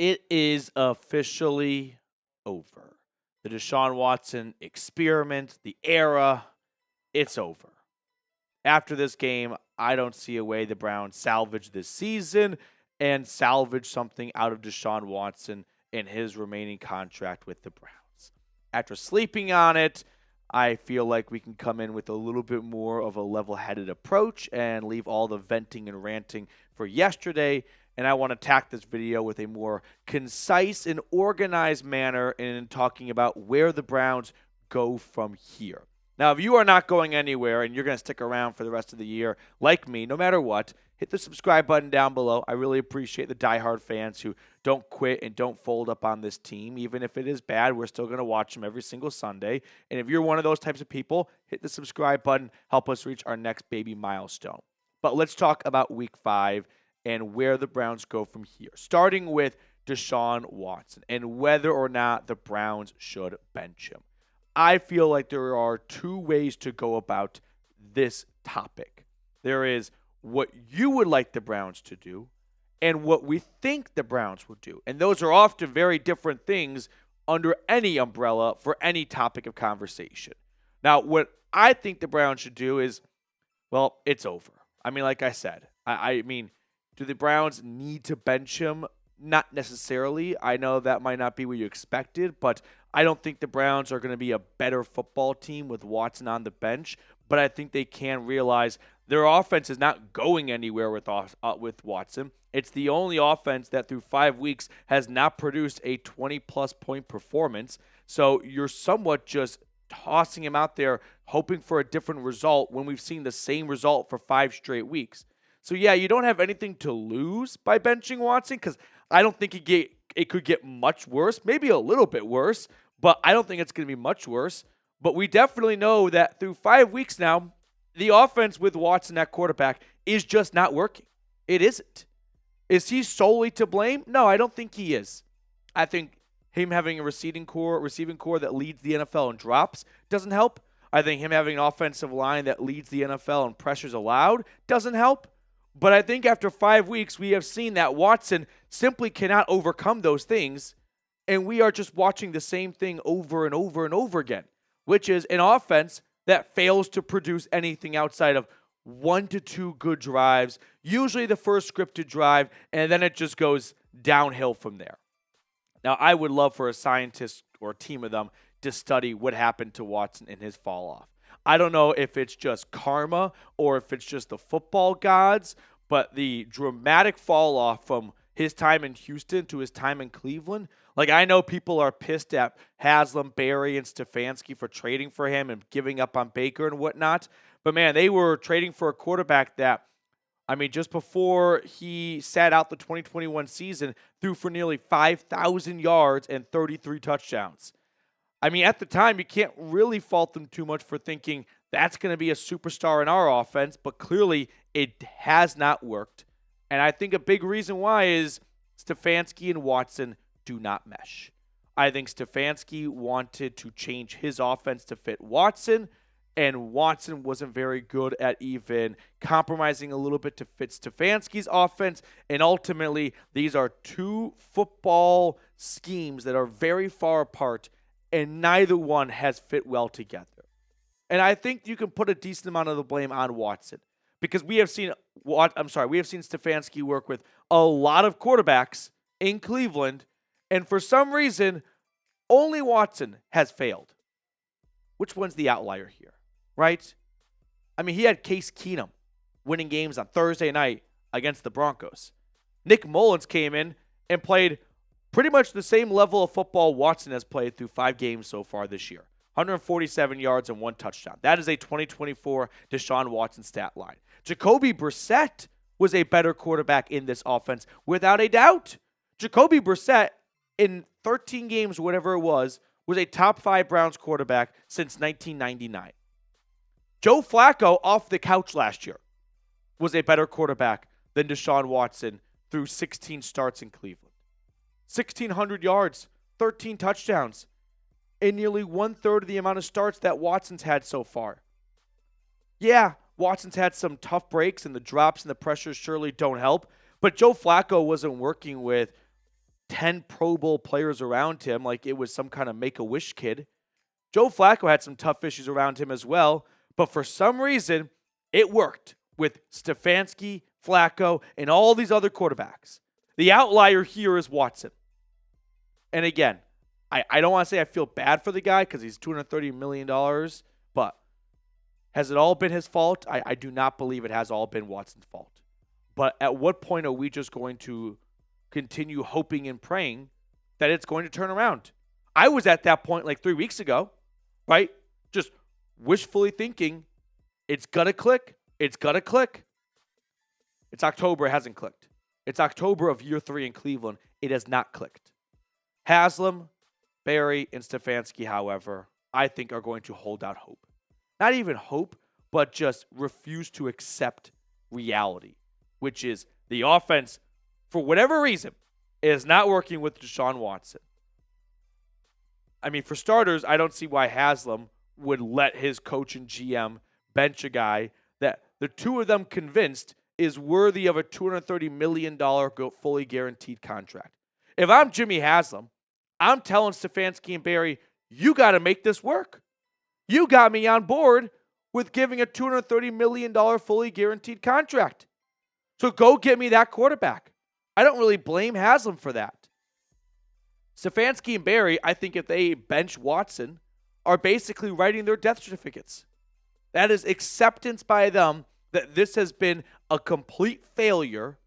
It is officially over. The Deshaun Watson experiment, the era, it's over. After this game, I don't see a way the Browns salvage this season and salvage something out of Deshaun Watson in his remaining contract with the Browns. After sleeping on it, I feel like we can come in with a little bit more of a level-headed approach and leave all the venting and ranting for yesterday. And I want to tack this video with a more concise and organized manner in talking about where the Browns go from here. Now, if you are not going anywhere and you're going to stick around for the rest of the year, like me, no matter what, hit the subscribe button down below. I really appreciate the diehard fans who don't quit and don't fold up on this team. Even if it is bad, we're still going to watch them every single Sunday. And if you're one of those types of people, hit the subscribe button. Help us reach our next baby milestone. But let's talk about Week 5 and where the Browns go from here, starting with Deshaun Watson and whether or not the Browns should bench him. I feel like there are two ways to go about this topic. There is what you would like the Browns to do and what we think the Browns will do. And those are often very different things under any umbrella for any topic of conversation. Now, what I think the Browns should do is, well, it's over. I mean, like I said, I mean, do the Browns need to bench him? Not necessarily. I know that might not be what you expected, but I don't think the Browns are going to be a better football team with Watson on the bench, but I think they can realize their offense is not going anywhere with Watson. It's the only offense that through 5 weeks has not produced a 20-plus point performance, so you're somewhat just tossing him out there hoping for a different result when we've seen the same result for 5 straight weeks. So, yeah, you don't have anything to lose by benching Watson because I don't think it could get much worse, maybe a little bit worse, but I don't think it's going to be much worse. But we definitely know that through 5 weeks now, the offense with Watson at quarterback is just not working. It isn't. Is he solely to blame? No, I don't think he is. I think him having a receiving core that leads the NFL in drops doesn't help. I think him having an offensive line that leads the NFL in pressures allowed doesn't help. But I think after 5 weeks, we have seen that Watson simply cannot overcome those things, and we are just watching the same thing over and over and over again, which is an offense that fails to produce anything outside of 1 to 2 good drives, usually the first scripted drive, and then it just goes downhill from there. Now, I would love for a scientist or a team of them to study what happened to Watson in his fall off. I don't know if it's just karma or if it's just the football gods, but the dramatic fall off from his time in Houston to his time in Cleveland, like I know people are pissed at Haslam, Barry, and Stefanski for trading for him and giving up on Baker and whatnot, but man, they were trading for a quarterback that, I mean, just before he sat out the 2021 season, threw for nearly 5,000 yards and 33 touchdowns. I mean, at the time, you can't really fault them too much for thinking that's going to be a superstar in our offense, but clearly it has not worked. And I think a big reason why is Stefanski and Watson do not mesh. I think Stefanski wanted to change his offense to fit Watson, and Watson wasn't very good at even compromising a little bit to fit Stefanski's offense. And ultimately, these are two football schemes that are very far apart, and neither one has fit well together. And I think you can put a decent amount of the blame on Watson because we have seen Stefanski work with a lot of quarterbacks in Cleveland, and for some reason, only Watson has failed. Which one's the outlier here, right? I mean, he had Case Keenum winning games on Thursday night against the Broncos. Nick Mullins came in and played pretty much the same level of football Watson has played through 5 games so far this year. 147 yards and 1 touchdown. That is a 2024 Deshaun Watson stat line. Jacoby Brissett was a better quarterback in this offense, without a doubt. Jacoby Brissett, in 13 games, whatever it was a top 5 Browns quarterback since 1999. Joe Flacco, off the couch last year, was a better quarterback than Deshaun Watson through 16 starts in Cleveland. 1,600 yards, 13 touchdowns, and nearly 1/3 of the amount of starts that Watson's had so far. Yeah, Watson's had some tough breaks, and the drops and the pressures surely don't help, but Joe Flacco wasn't working with 10 Pro Bowl players around him like it was some kind of Make-A-Wish kid. Joe Flacco had some tough issues around him as well, but for some reason, it worked with Stefanski, Flacco, and all these other quarterbacks. The outlier here is Watson. And again, I don't want to say I feel bad for the guy because he's $230 million, but has it all been his fault? I do not believe it has all been Watson's fault. But at what point are we just going to continue hoping and praying that it's going to turn around? I was at that point like 3 weeks ago, right? Just wishfully thinking, it's going to click. It's going to click. It's October. It hasn't clicked. It's October of year 3 in Cleveland. It has not clicked. Haslam, Barry, and Stefanski, however, I think are going to hold out hope. Not even hope, but just refuse to accept reality, which is the offense, for whatever reason, is not working with Deshaun Watson. I mean, for starters, I don't see why Haslam would let his coach and GM bench a guy that the two of them convinced is worthy of a $230 million fully guaranteed contract. If I'm Jimmy Haslam, I'm telling Stefanski and Barry, you got to make this work. You got me on board with giving a $230 million fully guaranteed contract. So go get me that quarterback. I don't really blame Haslam for that. Stefanski and Barry, I think if they bench Watson, are basically writing their death certificates. That is acceptance by them that this has been a complete failure,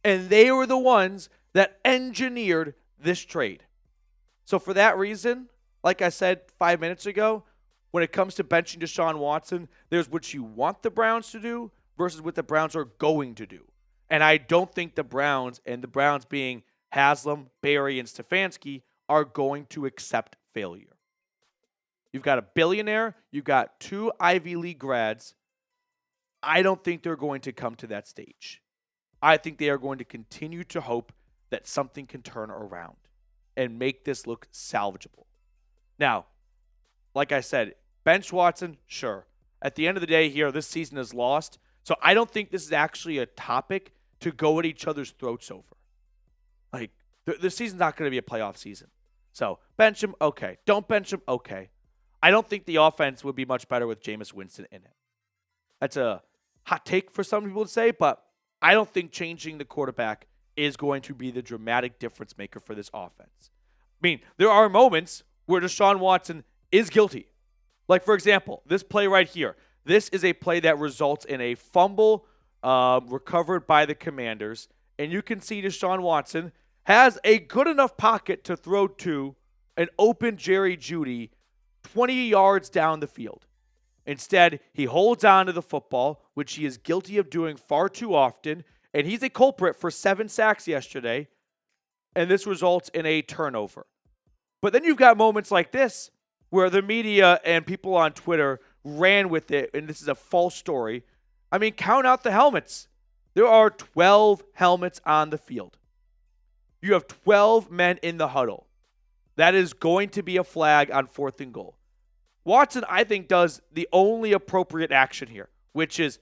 and they were the ones that engineered this trade. So for that reason, like I said 5 minutes ago, when it comes to benching Deshaun Watson, there's what you want the Browns to do versus what the Browns are going to do. And I don't think the Browns, and the Browns being Haslam, Barry, and Stefanski, are going to accept failure. You've got a billionaire. You've got 2 Ivy League grads. I don't think they're going to come to that stage. I think they are going to continue to hope that something can turn around and make this look salvageable. Now, like I said, bench Watson, sure. At the end of the day here, this season is lost. So I don't think this is actually a topic to go at each other's throats over. Like, the season's not going to be a playoff season. So bench him, okay. Don't bench him, okay. I don't think the offense would be much better with Jameis Winston in it. That's a hot take for some people to say, but I don't think changing the quarterback is going to be the dramatic difference maker for this offense. I mean, there are moments where Deshaun Watson is guilty. Like, for example, this play right here. This is a play that results in a fumble recovered by the Commanders, and you can see Deshaun Watson has a good enough pocket to throw to an open Jerry Jeudy 20 yards down the field. Instead, he holds on to the football, which he is guilty of doing far too often, and he's a culprit for 7 sacks yesterday, and this results in a turnover. But then you've got moments like this where the media and people on Twitter ran with it, and this is a false story. I mean, count out the helmets. There are 12 helmets on the field. You have 12 men in the huddle. That is going to be a flag on 4th and goal. Watson, I think, does the only appropriate action here, which is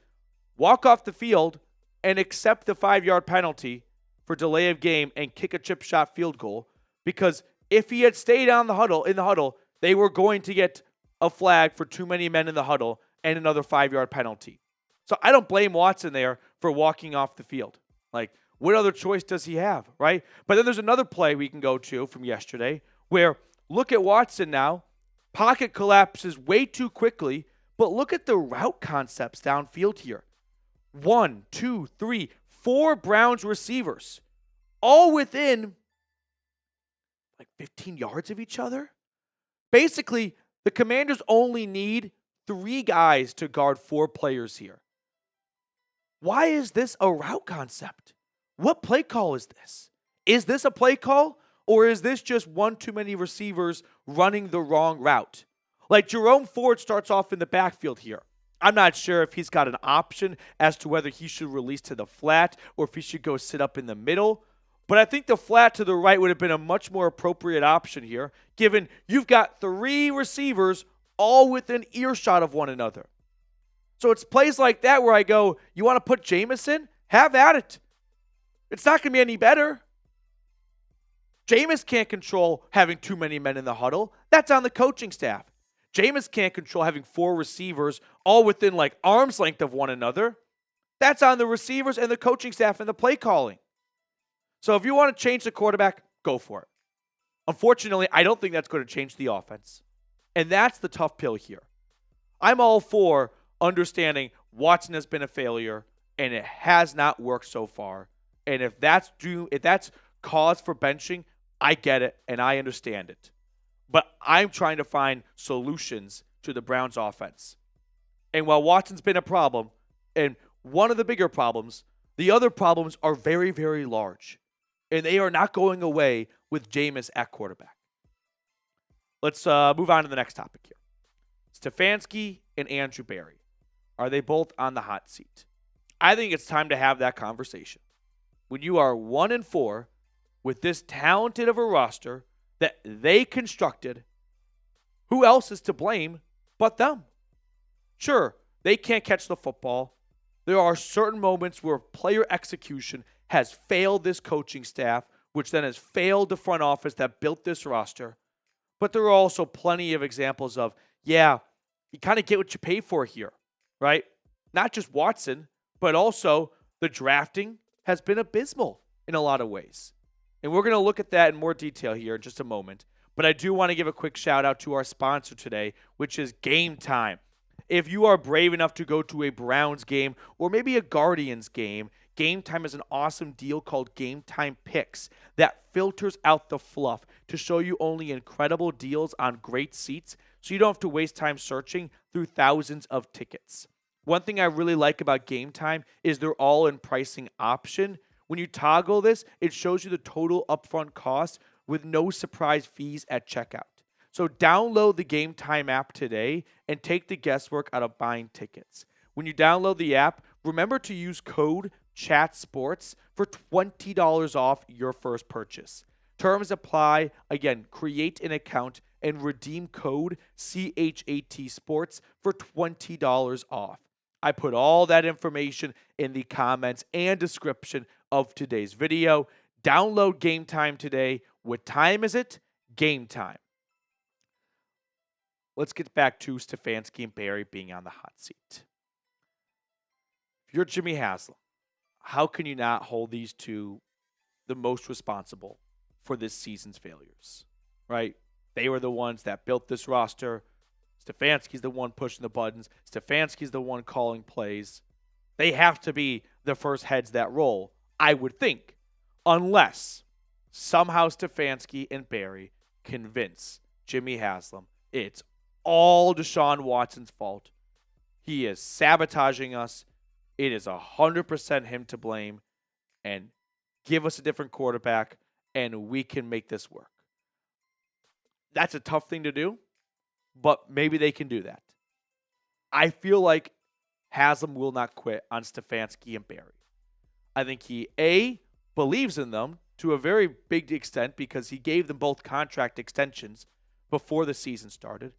walk off the field and accept the 5-yard penalty for delay of game and kick a chip shot field goal, because if he had stayed in the huddle, they were going to get a flag for too many men in the huddle and another 5-yard penalty. So I don't blame Watson there for walking off the field. Like, what other choice does he have, right? But then there's another play we can go to from yesterday where, look at Watson now. Pocket collapses way too quickly, but look at the route concepts downfield here. 1, 2, 3, 4 Browns receivers, all within like 15 yards of each other. Basically, the Commanders only need 3 guys to guard 4 players here. Why is this a route concept? What play call is this? Is this a play call, or is this just one too many receivers running the wrong route? Like, Jerome Ford starts off in the backfield here. I'm not sure if he's got an option as to whether he should release to the flat or if he should go sit up in the middle. But I think the flat to the right would have been a much more appropriate option here, given you've got 3 receivers all within earshot of one another. So it's plays like that where I go, you want to put Jameis in? Have at it. It's not going to be any better. Jameis can't control having too many men in the huddle. That's on the coaching staff. Jameis can't control having 4 receivers all within like arm's length of one another. That's on the receivers and the coaching staff and the play calling. So if you want to change the quarterback, go for it. Unfortunately, I don't think that's going to change the offense. And that's the tough pill here. I'm all for understanding Watson has been a failure and it has not worked so far. And if that's cause for benching, I get it and I understand it. But I'm trying to find solutions to the Browns offense. And while Watson's been a problem, and one of the bigger problems, the other problems are very, very large. And they are not going away with Jameis at quarterback. Let's move on to the next topic here. Stefanski and Andrew Berry. Are they both on the hot seat? I think it's time to have that conversation. When you are 1-4 with this talented of a roster that they constructed, who else is to blame but them? Sure, they can't catch the football. There are certain moments where player execution has failed this coaching staff, which then has failed the front office that built this roster. But there are also plenty of examples of, yeah, you kind of get what you pay for here, right? Not just Watson, but also the drafting has been abysmal in a lot of ways. And we're going to look at that in more detail here in just a moment. But I do want to give a quick shout out to our sponsor today, which is Game Time. If you are brave enough to go to a Browns game or maybe a Guardians game, Game Time is an awesome deal called Game Time Picks that filters out the fluff to show you only incredible deals on great seats so you don't have to waste time searching through thousands of tickets. One thing I really like about Game Time is their all-in pricing option. When you toggle this, it shows you the total upfront cost with no surprise fees at checkout. So download the Game Time app today and take the guesswork out of buying tickets. When you download the app, remember to use code CHATSPORTS for $20 off your first purchase. Terms apply. Again, create an account and redeem code CHAT Sports for $20 off. I put all that information in the comments and description of today's video. Download Game Time today. What time is it? Game time. Let's get back to Stefanski and Berry being on the hot seat. If you're Jimmy Haslam, how can you not hold these two the most responsible for this season's failures, right? They were the ones that built this roster. Stefanski's the one pushing the buttons. Stefanski's the one calling plays. They have to be the first heads that roll, I would think, unless somehow Stefanski and Berry convince Jimmy Haslam it's all Deshaun Watson's fault. He is sabotaging us. It is 100% him to blame. And give us a different quarterback, and we can make this work. That's a tough thing to do, but maybe they can do that. I feel like Haslam will not quit on Stefanski and Berry. I think he, A, believes in them to a very big extent because he gave them both contract extensions before the season started.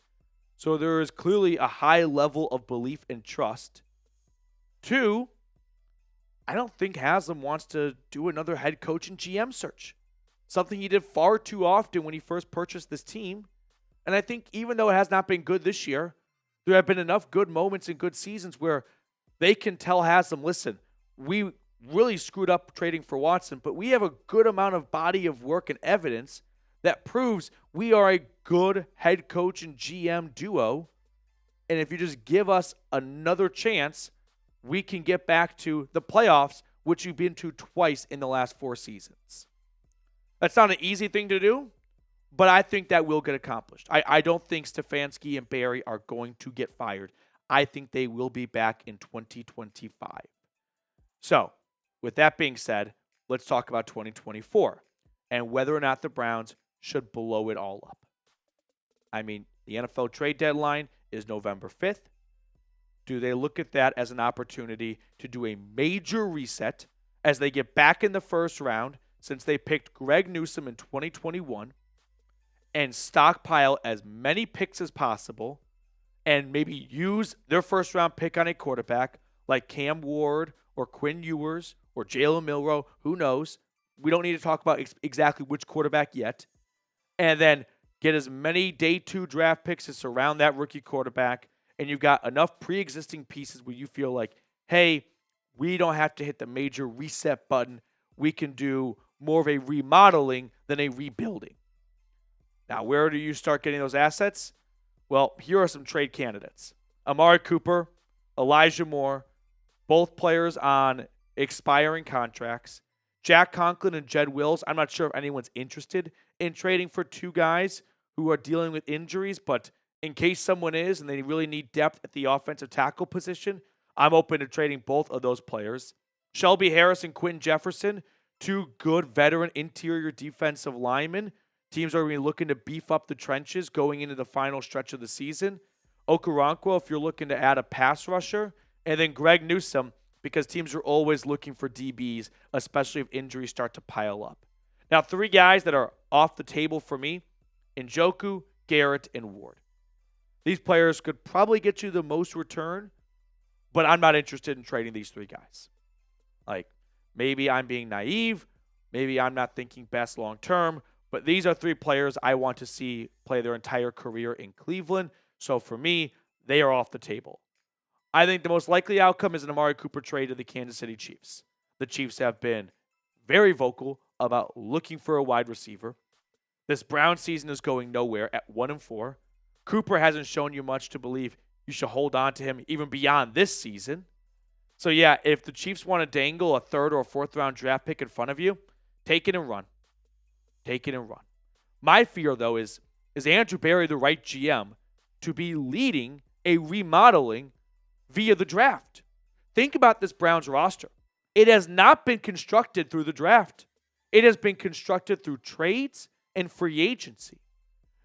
So there is clearly a high level of belief and trust. 2, I don't think Haslam wants to do another head coach and GM search. Something he did far too often when he first purchased this team. And I think even though it has not been good this year, there have been enough good moments and good seasons where they can tell Haslam, listen, we really screwed up trading for Watson, but we have a good amount of body of work and evidence that proves we are a good head coach and GM duo. And if you just give us another chance, we can get back to the playoffs, which you've been to twice in the last 4 seasons. That's not an easy thing to do, but I think that will get accomplished. I don't think Stefanski and Berry are going to get fired. I think they will be back in 2025. So, with that being said, let's talk about 2024 and whether or not the Browns should blow it all up. I mean, the NFL trade deadline is November 5th. Do they look at that as an opportunity to do a major reset as they get back in the first round since they picked Greg Newsome in 2021 and stockpile as many picks as possible and maybe use their first round pick on a quarterback like Cam Ward or Quinn Ewers or Jalen Milroe, who knows? We don't need to talk about exactly which quarterback yet. And then get as many day 2 draft picks to surround that rookie quarterback. And you've got enough pre-existing pieces where you feel like, hey, we don't have to hit the major reset button. We can do more of a remodeling than a rebuilding. Now, where do you start getting those assets? Well, here are some trade candidates. Amari Cooper, Elijah Moore, both players on expiring contracts. Jack Conklin and Jed Wills. I'm not sure if anyone's interested in trading for 2 guys who are dealing with injuries, but in case someone is and they really need depth at the offensive tackle position, I'm open to trading both of those players. Shelby Harris and Quentin Jefferson, 2 good veteran interior defensive linemen. Teams are really looking to beef up the trenches going into the final stretch of the season. Okoronkwo, if you're looking to add a pass rusher. And then Greg Newsome, because teams are always looking for DBs, especially if injuries start to pile up. Now, 3 guys that are off the table for me, Njoku, Garrett, and Ward. These players could probably get you the most return, but I'm not interested in trading these 3 guys. Like, maybe I'm being naive. Maybe I'm not thinking best long term. But these are 3 players I want to see play their entire career in Cleveland. So for me, they are off the table. I think the most likely outcome is an Amari Cooper trade to the Kansas City Chiefs. The Chiefs have been very vocal about looking for a wide receiver. This Brown season is going nowhere at 1-4. Cooper hasn't shown you much to believe you should hold on to him even beyond this season. So yeah, if the Chiefs want to dangle a 3rd or 4th round draft pick in front of you, take it and run. Take it and run. My fear, though, is Andrew Berry the right GM to be leading a remodeling via the draft? Think about this Browns roster. It has not been constructed through the draft. It has been constructed through trades and free agency.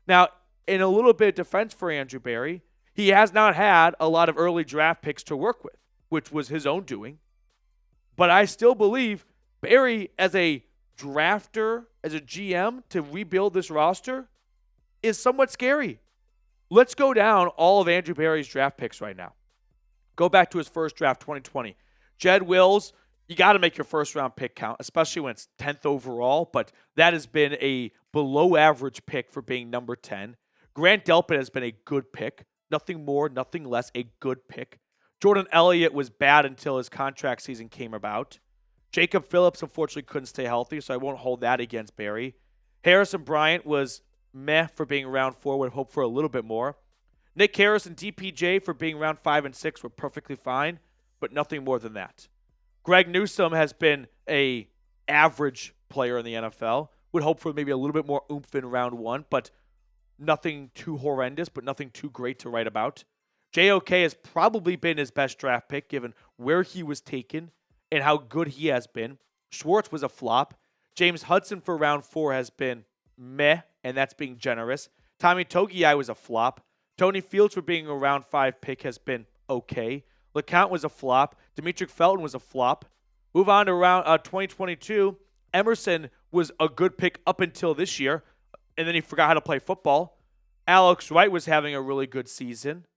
Now, in a little bit of defense for Andrew Berry, he has not had a lot of early draft picks to work with, which was his own doing. But I still believe Berry, as a drafter, as a GM, to rebuild this roster is somewhat scary. Let's go down all of Andrew Berry's draft picks right now. Go back to his first draft, 2020. Jed Wills, you got to make your first round pick count, especially when it's 10th overall, but that has been a below average pick for being number 10. Grant Delpit has been a good pick. Nothing more, nothing less, a good pick. Jordan Elliott was bad until his contract season came about. Jacob Phillips, unfortunately, couldn't stay healthy, so I won't hold that against Berry. Harrison Bryant was meh for being round 4, would hope for a little bit more. Nick Harris and DPJ for being round 5 and 6 were perfectly fine, but nothing more than that. Greg Newsome has been a average player in the NFL. Would hope for maybe a little bit more oomph in round 1, but nothing too horrendous, but nothing too great to write about. JOK has probably been his best draft pick given where he was taken and how good he has been. Schwartz was a flop. James Hudson for round 4 has been meh, and that's being generous. Tommy Togiai was a flop. Tony Fields for being a round 5 pick has been okay. LeCount was a flop. Demetric Felton was a flop. Move on to round 2022. Emerson was a good pick up until this year, and then he forgot how to play football. Alex Wright was having a really good season.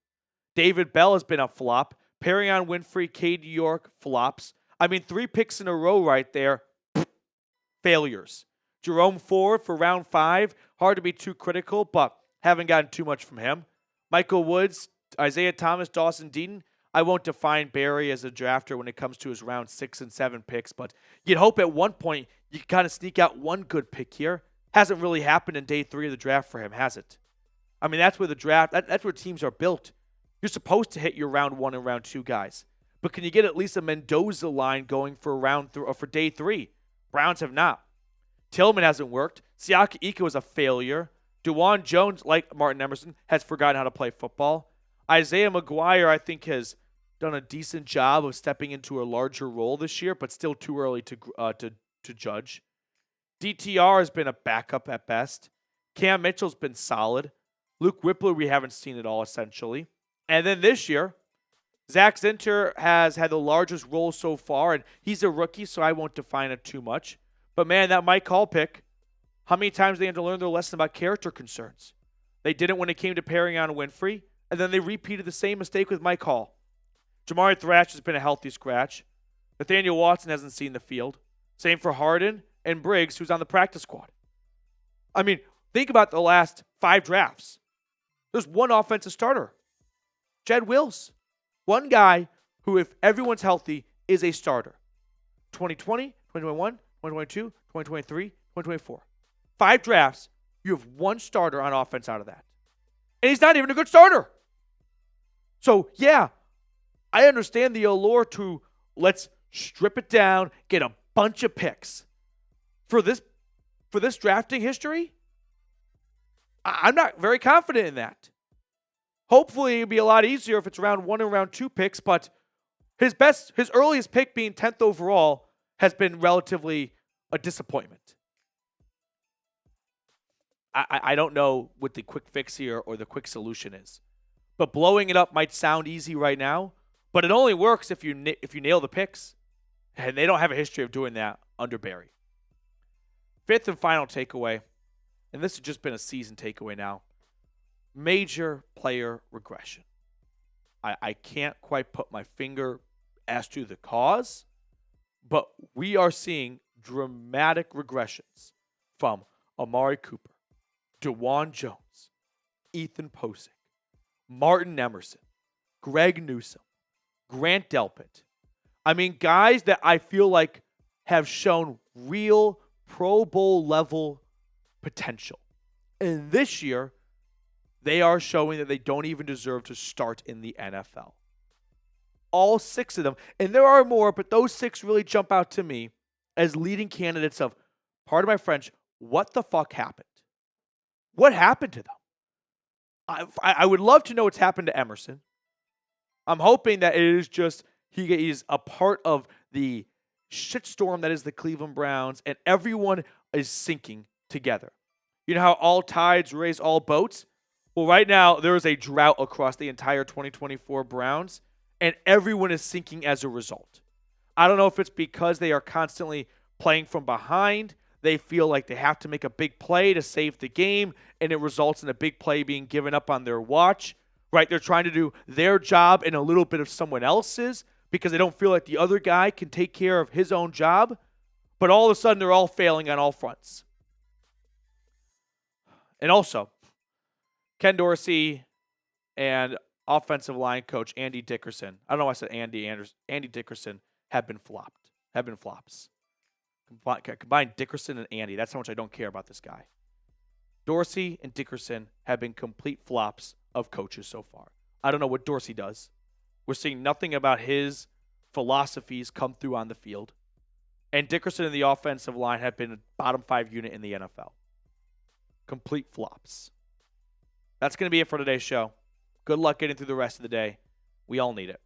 David Bell has been a flop. Perrion Winfrey, Cade York, flops. I mean, 3 picks in a row right there. Failures. Jerome Ford for round 5. Hard to be too critical, but haven't gotten too much from him. Michael Woods, Isaiah Thomas, Dawson Deaton. I won't define Berry as a drafter when it comes to his round 6 and 7 picks, but you'd hope at one point you can kind of sneak out one good pick here. Hasn't really happened in day 3 of the draft for him, has it? I mean, that's where the draft, that's where teams are built. You're supposed to hit your round 1 and round 2 guys. But can you get at least a Mendoza line going for round 3 or for day 3? Browns have not. Tillman hasn't worked. Siaka Ika was a failure. Dawand Jones, like Martin Emerson, has forgotten how to play football. Isaiah McGuire, I think, has done a decent job of stepping into a larger role this year, but still too early to judge. DTR has been a backup at best. Cam Mitchell's been solid. Luke Whippler, we haven't seen at all, essentially. And then this year, Zach Zinter has had the largest role so far, and he's a rookie, so I won't define it too much. But man, that Mike Hall pick, how many times they had to learn their lesson about character concerns? They didn't when it came to Perrion Winfrey, and then they repeated the same mistake with Mike Hall. Jamari Thrash has been a healthy scratch. Nathaniel Watson hasn't seen the field. Same for Harden and Briggs, who's on the practice squad. I mean, think about the last 5 drafts. There's one offensive starter, Jed Wills. One guy who, if everyone's healthy, is a starter. 2020, 2021, 2022, 2023, 2024. 5 drafts, you have one starter on offense out of that. And he's not even a good starter. So, yeah, I understand the allure to let's strip it down, get a bunch of picks. For this drafting history, I'm not very confident in that. Hopefully, it'll be a lot easier if it's round 1 and round 2 picks, but his earliest pick being 10th overall has been relatively a disappointment. I don't know what the quick fix here or the quick solution is. But blowing it up might sound easy right now, but it only works if you nail the picks. And they don't have a history of doing that under Barry. 5th and final takeaway, and this has just been a season takeaway now, major player regression. I can't quite put my finger as to the cause, but we are seeing dramatic regressions from Amari Cooper, Dawand Jones, Ethan Pocic, Martin Emerson, Greg Newsome, Grant Delpit. I mean, guys that I feel like have shown real Pro Bowl level potential. And this year, they are showing that they don't even deserve to start in the NFL. All 6 of them, and there are more, but those 6 really jump out to me as leading candidates of, pardon my French, what the fuck happened? What happened to them? I would love to know what's happened to Emerson. I'm hoping that it is just he is a part of the shitstorm that is the Cleveland Browns, and everyone is sinking together. You know how all tides raise all boats? Well, right now, there is a drought across the entire 2024 Browns, and everyone is sinking as a result. I don't know if it's because they are constantly playing from behind. They feel like they have to make a big play to save the game, and it results in a big play being given up on their watch. Right? They're trying to do their job and a little bit of someone else's because they don't feel like the other guy can take care of his own job. But all of a sudden, they're all failing on all fronts. And also, Ken Dorsey and offensive line coach Andy Dickerson. I don't know why I said Andy Dickerson have been flops. Combine Dickerson and Andy. That's how much I don't care about this guy. Dorsey and Dickerson have been complete flops of coaches so far. I don't know what Dorsey does. We're seeing nothing about his philosophies come through on the field. And Dickerson and the offensive line have been a bottom 5 unit in the NFL. Complete flops. That's going to be it for today's show. Good luck getting through the rest of the day. We all need it.